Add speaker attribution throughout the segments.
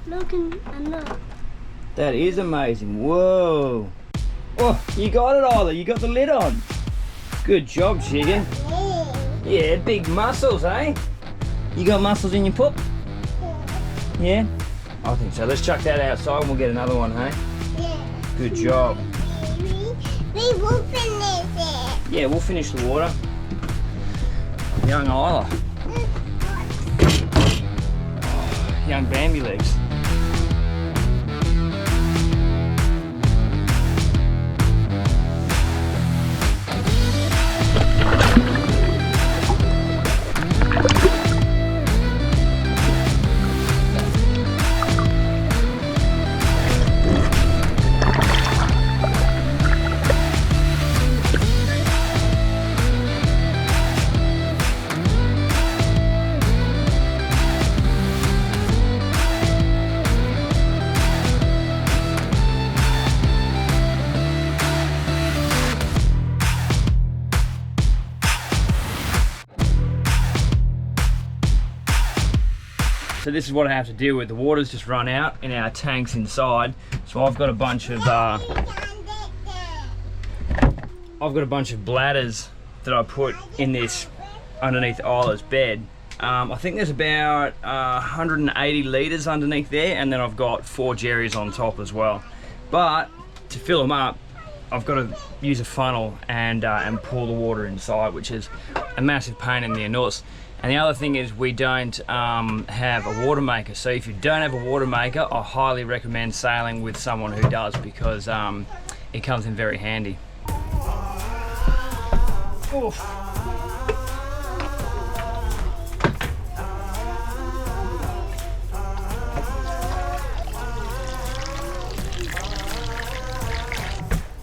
Speaker 1: Look and look.
Speaker 2: That is amazing. Whoa. Oh, you got it, Isla. You got the lid on. Good job, chicken. Yeah, big muscles, eh? You got muscles in your pup? Yeah? I think so. Let's chuck that outside and we'll get another one, hey?
Speaker 1: Yeah.
Speaker 2: Good job.
Speaker 1: We will finish it.
Speaker 2: Yeah, we'll finish the water. Young Isla. Oh, young Bambi legs. So this is what I have to deal with. The water's just run out in our tanks inside. So I've got a bunch of bladders that I put in this underneath Isla's bed. I think there's about 180 litres underneath there, and then I've got 4 jerrys on top as well. But to fill them up, I've got to use a funnel and pour the water inside, which is a massive pain in the anus. And the other thing is we don't have a water maker. So if you don't have a water maker, I highly recommend sailing with someone who does, because it comes in very handy. Oof.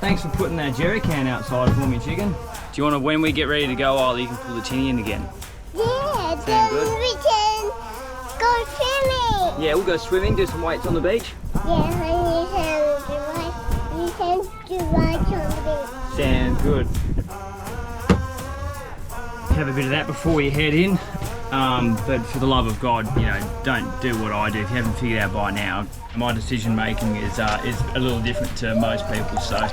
Speaker 2: Thanks for putting that jerry can outside for me, chicken. Do you want to, when we get ready to go, Isla, you can pull the tinny in again?
Speaker 1: Yeah,
Speaker 2: Sound good?
Speaker 1: then we can go swimming.
Speaker 2: Yeah, we'll go swimming, do some weights on the beach.
Speaker 1: Yeah, honey, we can do weights on the beach.
Speaker 2: Sound good. Have a bit of that before you head in. But for the love of God, you know, don't do what I do. If you haven't figured out by now, my decision making is a little different to most people. So.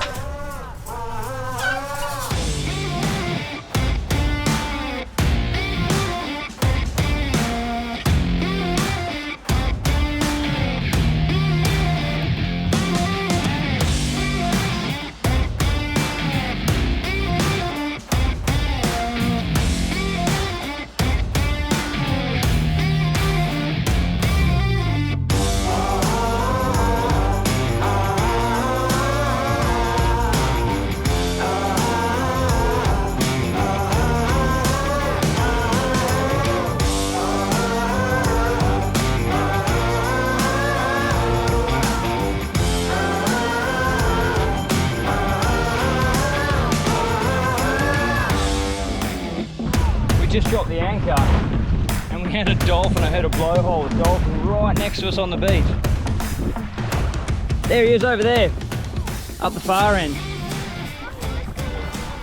Speaker 2: Just dropped the anchor and we had a dolphin. I heard a blowhole, a dolphin right next to us on the beach. There he is over there, up the far end.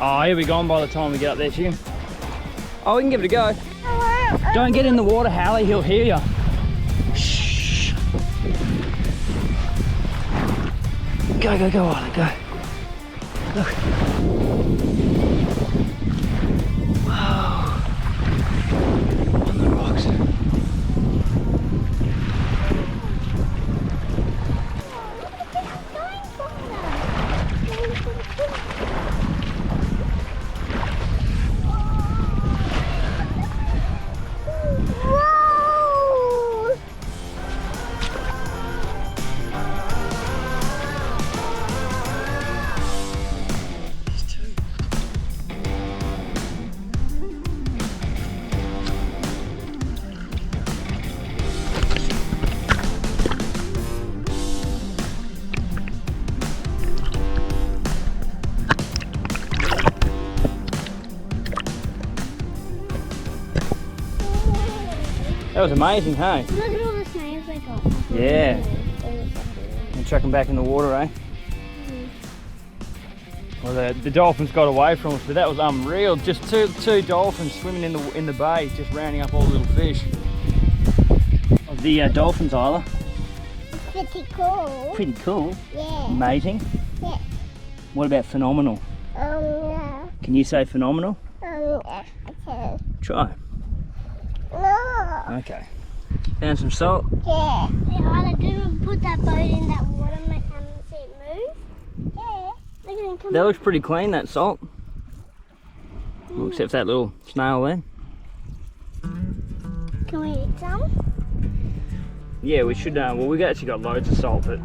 Speaker 2: Oh, he'll be gone by the time we get up there, chicken. Oh, we can give it a go. Don't get in the water, Hallie, he'll hear you. Shh. Go, go, go, Isla, go. Look. That was amazing, hey?
Speaker 1: Look at all the snails I got.
Speaker 2: Yeah. And chuck them back in the water, eh? Well, the dolphins got away from us, but that was unreal. Just two dolphins swimming in the bay, just rounding up all the little fish. The dolphins, Isla.
Speaker 1: pretty cool.
Speaker 2: Pretty cool.
Speaker 1: Yeah.
Speaker 2: Amazing.
Speaker 1: Yeah.
Speaker 2: What about phenomenal?
Speaker 1: No.
Speaker 2: Can you say phenomenal?
Speaker 1: I can.
Speaker 2: Try.
Speaker 1: No.
Speaker 2: Okay. Found some salt.
Speaker 1: Yeah. I didn't put that boat in that water and see it move. Yeah. Look at him come.
Speaker 2: That looks pretty clean, that salt. Well, except for that little snail there.
Speaker 1: Can we eat some?
Speaker 2: Yeah, we should. Well, we've actually got loads of salt, but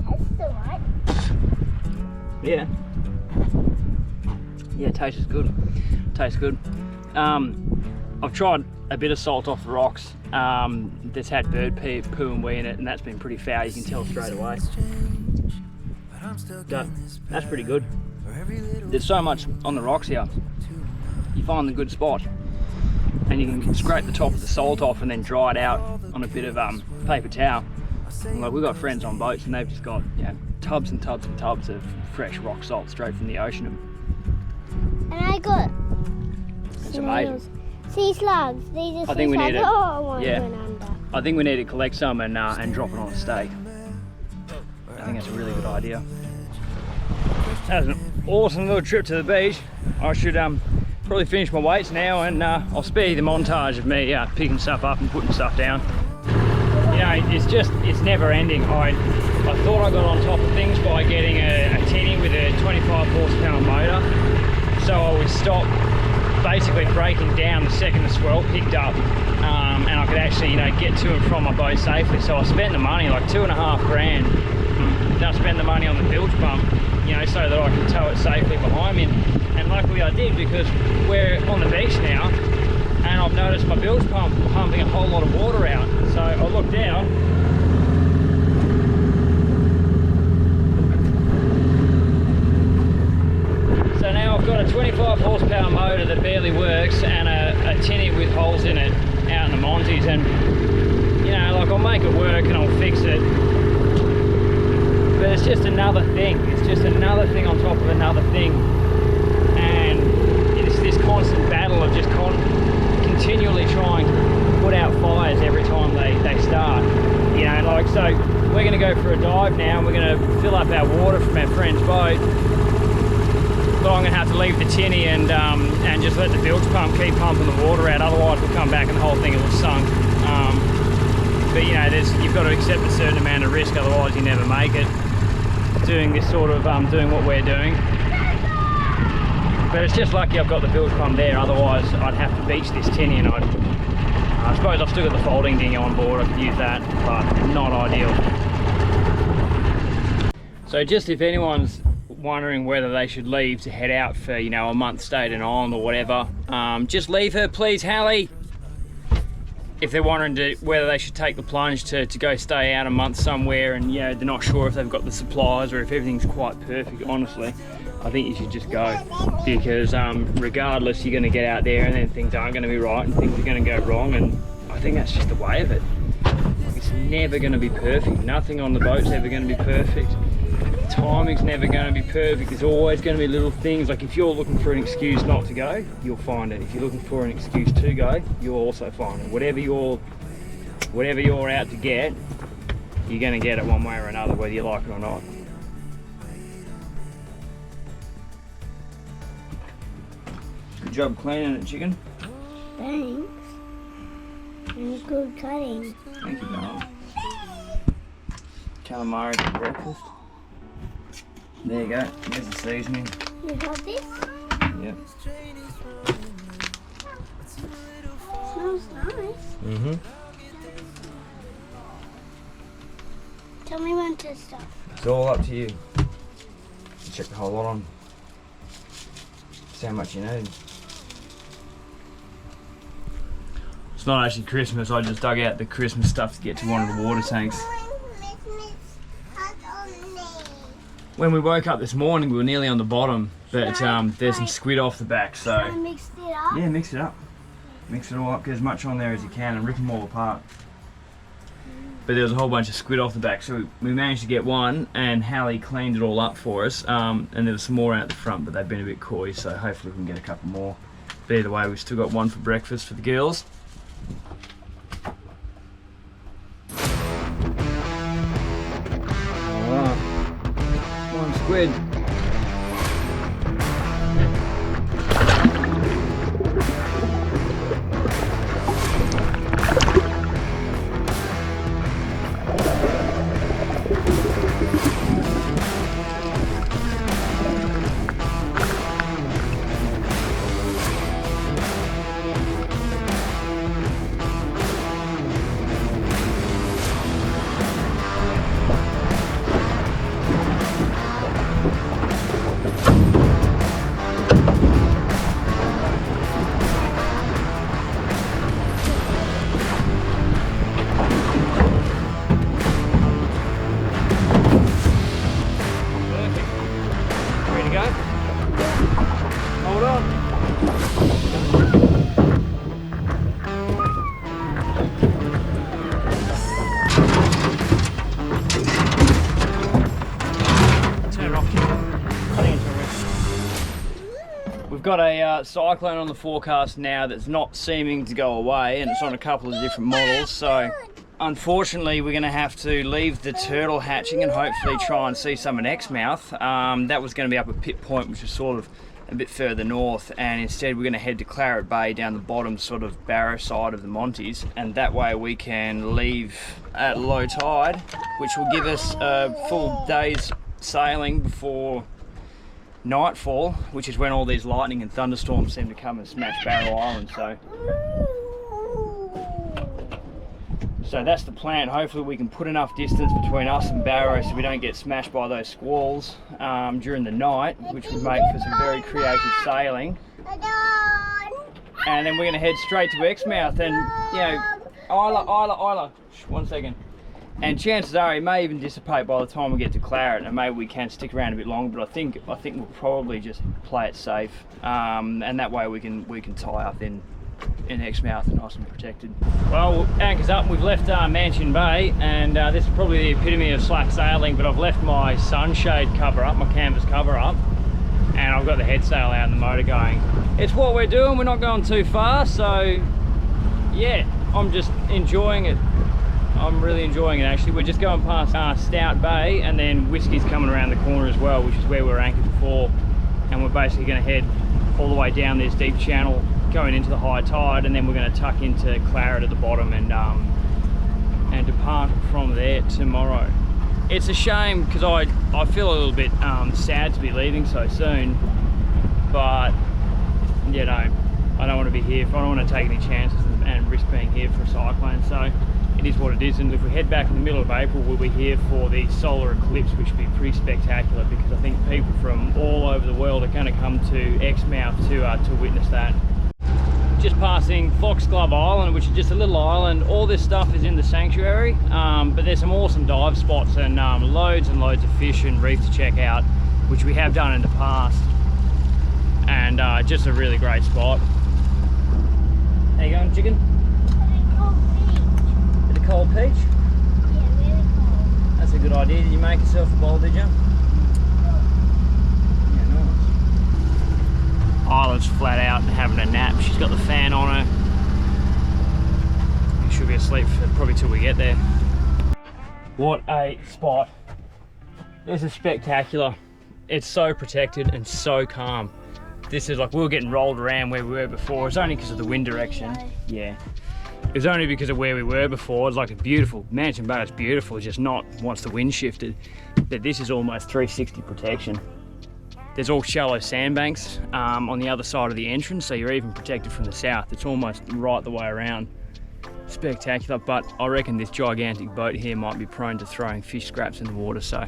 Speaker 1: That's still right.
Speaker 2: yeah. Yeah, it tastes good. Tastes good. I've tried a bit of salt off the rocks that's had bird poo and wee in it, and that's been pretty foul. You can tell straight away. But that's pretty good. There's so much on the rocks here. You find the good spot, and you can scrape the top of the salt off and then dry it out on a bit of paper towel. And, like, we've got friends on boats, and they've just got, you know, tubs and tubs and tubs of fresh rock salt straight from the ocean.
Speaker 1: And I got
Speaker 2: It's amazing.
Speaker 1: sea slugs. These are
Speaker 2: I think we need it.
Speaker 1: Oh, one
Speaker 2: Yeah.
Speaker 1: went under.
Speaker 2: I think we need to collect some and drop it on a steak. I think that's a really good idea. That was an awesome little trip to the beach. I should probably finish my weights now, and I'll spare you the montage of me picking stuff up and putting stuff down. You know, it's never ending. I thought I got on top of things by getting a tinny with a 25 horsepower motor, so I would stop basically breaking down the second the swell picked up, and I could actually, you know, get to and from my boat safely. So I spent the money, like $2.5 grand. Then I spent the money on the bilge pump, you know, so that I can tow it safely behind me. And luckily I did, because we're on the beach now, and I've noticed my bilge pump pumping a whole lot of water out. So I looked down. So now I've got a 25 horsepower motor that barely works, and a tinny with holes in it out in the Monties, and, you know, like, I'll make it work and I'll fix it. But it's just another thing. It's just another thing on top of another thing. And it's this constant battle of just continually trying to put out fires every time they start. You know, like, so we're going to go for a dive now, and we're going to fill up our water from our friend's boat. So I'm going to have to leave the tinny and just let the bilge pump keep pumping the water out. Otherwise we'll come back and the whole thing will have sunk. But, you know, you've got to accept a certain amount of risk, otherwise you never make it. Doing this sort of, doing what we're doing. But it's just lucky I've got the bilge pump there, otherwise I'd have to beach this tinny, and I suppose I've still got the folding dinghy on board. I could use that, but not ideal. So just if anyone's wondering whether they should leave to head out for, you know, a month stay at an island or whatever, just leave her, please, Hallie. If they're wondering whether they should take the plunge to go stay out a month somewhere, and, you know, they're not sure if they've got the supplies or if everything's quite perfect, honestly, I think you should just go, because regardless, you're going to get out there and then things aren't going to be right and things are going to go wrong, and I think that's just the way of it. Like, it's never going to be perfect. Nothing on the boat's ever going to be perfect. Timing's never going to be perfect. There's always going to be little things. Like, if you're looking for an excuse not to go, you'll find it. If you're looking for an excuse to go, you'll also find it. Whatever you're out to get, you're going to get it one way or another, whether you like it or not. Good job cleaning it, chicken.
Speaker 1: Thanks. And good cutting.
Speaker 2: Thank you, darling. Calamari for breakfast. There you go. There's the seasoning.
Speaker 1: You have this?
Speaker 2: Yep.
Speaker 1: Smells nice.
Speaker 2: Mm-hmm.
Speaker 1: Tell me when to stop.
Speaker 2: It's all up to you. Check the whole lot on. See how much you need. It's not actually Christmas. I just dug out the Christmas stuff to get to one of the water tanks. When we woke up this morning, we were nearly on the bottom, but there's some squid off the back, so...
Speaker 1: I mixed it up?
Speaker 2: Yeah, mix it up. Mix it all up, get as much on there as you can and rip them all apart. But there was a whole bunch of squid off the back, so we managed to get one, and Hallie cleaned it all up for us, and there was some more out the front, but they've been a bit coy, so hopefully we can get a couple more. But either way, we've still got one for breakfast for the girls. squid. We've got a cyclone on the forecast now that's not seeming to go away, and it's on a couple of different models, so unfortunately we're going to have to leave the turtle hatching and hopefully try and see some in Exmouth. That was going to be up at Pit Point, which is sort of a bit further north, and instead we're going to head to Claret Bay down the bottom sort of Barrow side of the Monties, and that way we can leave at low tide, which will give us a full day's sailing before nightfall, which is when all these lightning and thunderstorms seem to come and smash Barrow Island. So that's the plan. Hopefully we can put enough distance between us and Barrow so we don't get smashed by those squalls during the night, which would make for some very creative sailing. And then we're going to head straight to Exmouth, and you know, Isla, shh, 1 second. And chances are it may even dissipate by the time we get to Claret, and maybe we can stick around a bit longer. But I think we'll probably just play it safe, and that way we can tie up in Exmouth nice and protected. Well, anchor's up. We've left Mansion Bay, and this is probably the epitome of slack sailing. But I've left my sunshade cover up, my canvas cover up, and I've got the head sail out and the motor going. It's what we're doing. We're not going too far, so yeah, I'm just enjoying it. I'm really enjoying it actually. We're just going past Stout Bay, and then Whiskey's coming around the corner as well, which is where we were anchored before, and we're basically going to head all the way down this deep channel going into the high tide, and then we're going to tuck into Claret at the bottom and depart from there tomorrow. It's a shame because I feel a little bit sad to be leaving so soon, but you know, I don't want to be here. I don't want to take any chances and risk being here for a cyclone, so it is what it is. And if we head back in the middle of April, we'll be here for the solar eclipse, which will be pretty spectacular, because I think people from all over the world are going to come to Exmouth to witness that. Just passing Foxglove Island, which is just a little island. All this stuff is in the sanctuary, but there's some awesome dive spots and loads of fish and reef to check out, which we have done in the past, and just a really great spot. How you going, chicken? Cold peach?
Speaker 1: Yeah, really cold.
Speaker 2: That's a good idea. Did you make yourself a bowl, did you? Yeah, nice. Isla's flat out and having a nap. She's got the fan on her. She'll be asleep for probably till we get there. What a spot. This is spectacular. It's so protected and so calm. This is like, we were getting rolled around where we were before. It's only because of the wind direction. Yeah. It was only because of where we were before. It's like a beautiful, Mansion Bay is beautiful, it's just not once the wind shifted. But this is almost 360 protection. There's all shallow sandbanks on the other side of the entrance, so you're even protected from the south. It's almost right the way around. Spectacular, but I reckon this gigantic boat here might be prone to throwing fish scraps in the water, so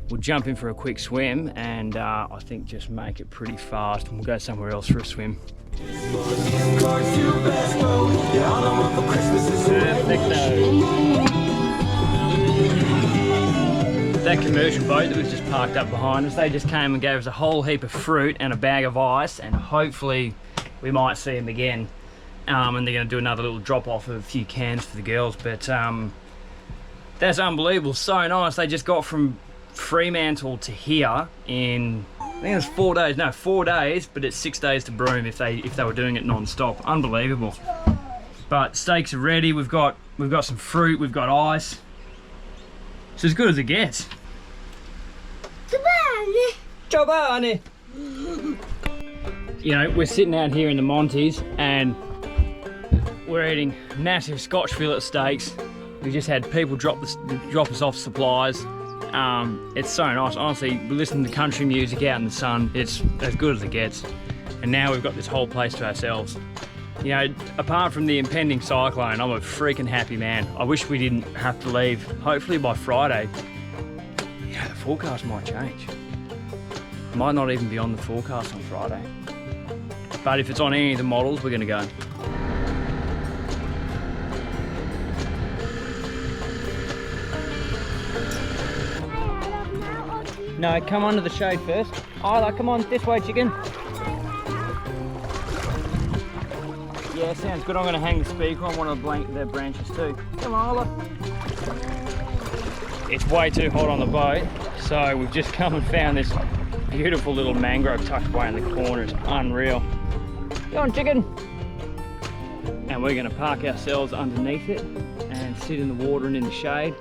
Speaker 2: we'll jump in for a quick swim and I think just make it pretty fast, and we'll go somewhere else for a swim. That commercial boat that was just parked up behind us, they just came and gave us a whole heap of fruit and a bag of ice, and hopefully we might see them again. And they're going to do another little drop off of a few cans for the girls, but that's unbelievable, so nice. They just got from Fremantle to here in, I think it was 4 days. No, 4 days, but it's 6 days to Broome if they were doing it non-stop. Unbelievable. But steaks are ready. We've got some fruit. We've got ice. It's as good as it gets. Giovanni! You know, we're sitting out here in the Monties and we're eating massive Scotch fillet steaks. We just had people drop us off supplies. It's so nice. Honestly, we're listening to country music out in the sun. It's as good as it gets. And now we've got this whole place to ourselves. You know, apart from the impending cyclone, I'm a freaking happy man. I wish we didn't have to leave. Hopefully by Friday, you know, the forecast might change. Might not even be on the forecast on Friday. But if it's on any of the models, we're gonna go. No, come under the shade first. Isla, come on, this way, chicken. Yeah, sounds good. I'm going to hang the speaker on one of the branches too. Come on, Isla. It's way too hot on the boat, so we've just come and found this beautiful little mangrove tucked away in the corner. It's unreal. Go on, chicken. And we're going to park ourselves underneath it and sit in the water and in the shade.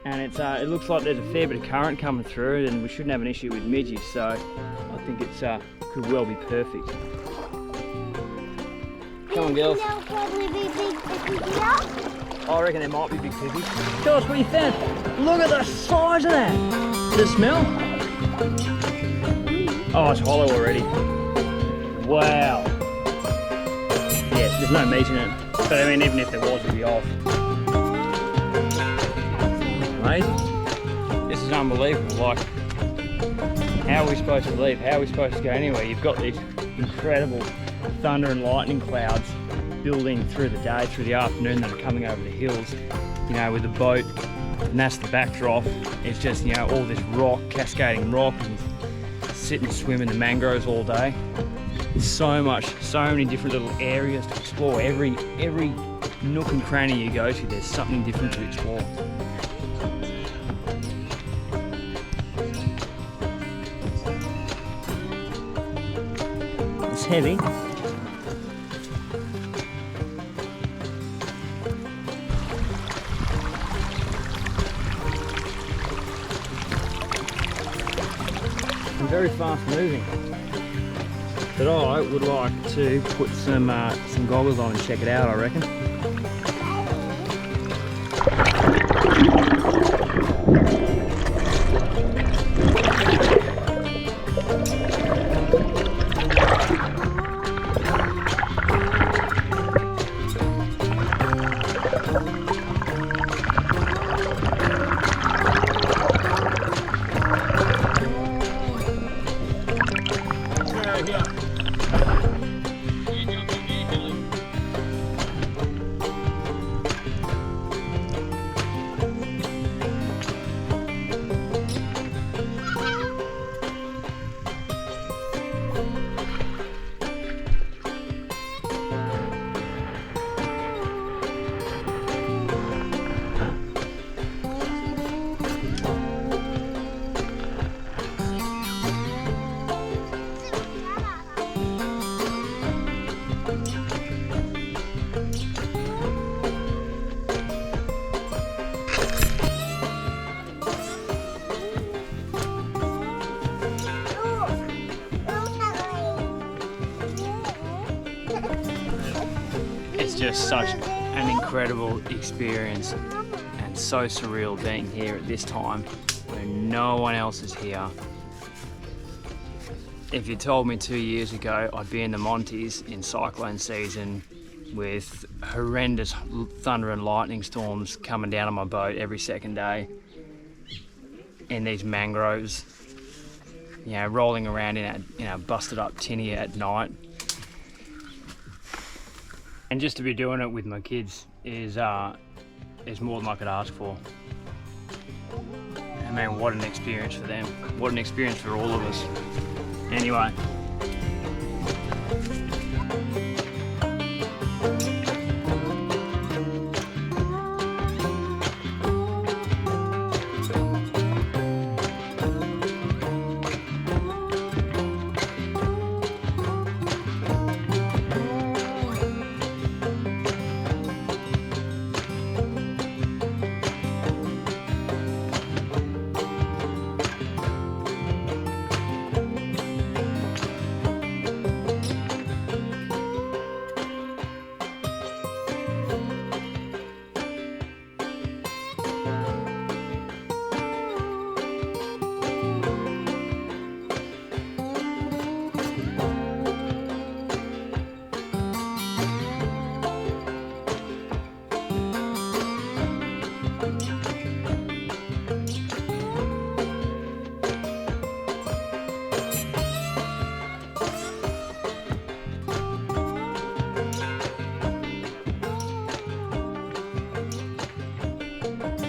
Speaker 2: And it looks like there's a fair bit of current coming through and we shouldn't have an issue with midges, so I think it's could well be perfect. Come on, girls.
Speaker 1: There'll probably be big pippies here.
Speaker 2: I reckon there might be big pippies. Josh, what do you think? Look at the size of that! Does it smell? Oh, it's hollow already. Wow. Yes, there's no meat in it. But I mean, even if there was, it'd be off. This is unbelievable. Like, how are we supposed to leave? How are we supposed to go anywhere? You've got these incredible thunder and lightning clouds building through the day, through the afternoon, that are coming over the hills, you know, with the boat, and that's the backdrop. It's just, you know, all this rock, cascading rock, and sit and swim in the mangroves all day. So many different little areas to explore. Every nook and cranny you go to, there's something different to explore. It's heavy. And very fast moving. But I would like to put some goggles on and check it out, I reckon. It's just such an incredible experience and so surreal being here at this time when no one else is here. If you told me 2 years ago I'd be in the Monties in cyclone season with horrendous thunder and lightning storms coming down on my boat every second day in these mangroves, you know, rolling around in a busted up tinny at night. And just to be doing it with my kids is more than I could ask for. I mean, what an experience for them. What an experience for all of us. Anyway.
Speaker 1: it.